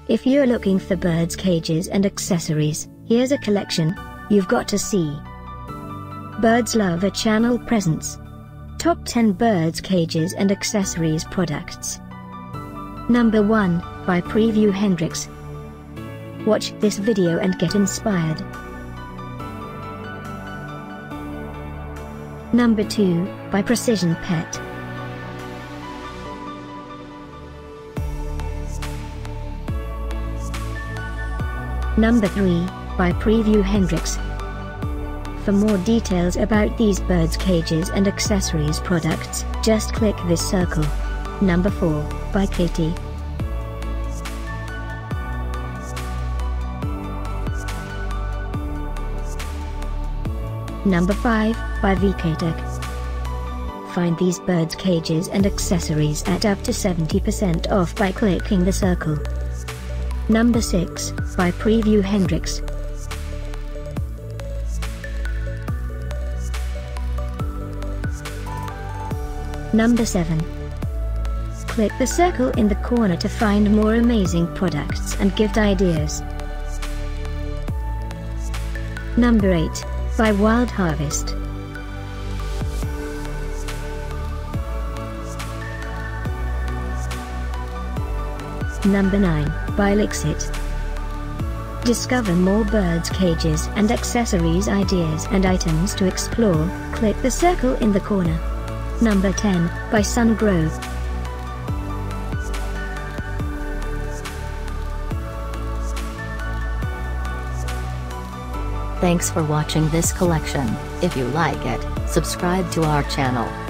If you're looking for birds cages and accessories, here's a collection you've got to see. Birds love a channel presence. Top 10 birds cages and accessories products. Number 1, by Prevue Hendryx. Watch this video and get inspired. Number 2, by Precision Pet. Number 3, by Prevue Hendryx. For more details about these birds cages and accessories products, just click this circle. Number 4, by Kaytee. Number 5, by Vktech. Find these birds cages and accessories at up to 70% off by clicking the circle. Number 6, by Prevue Hendryx. Number 7. Click the circle in the corner to find more amazing products and gift ideas. Number 8, by Wild Harvest. Number 9, by Lixit. Discover more birds cages and accessories ideas and items to explore, click the circle in the corner. Number 10, by Sungrove. Thanks for watching this collection. If you like it, subscribe to our channel.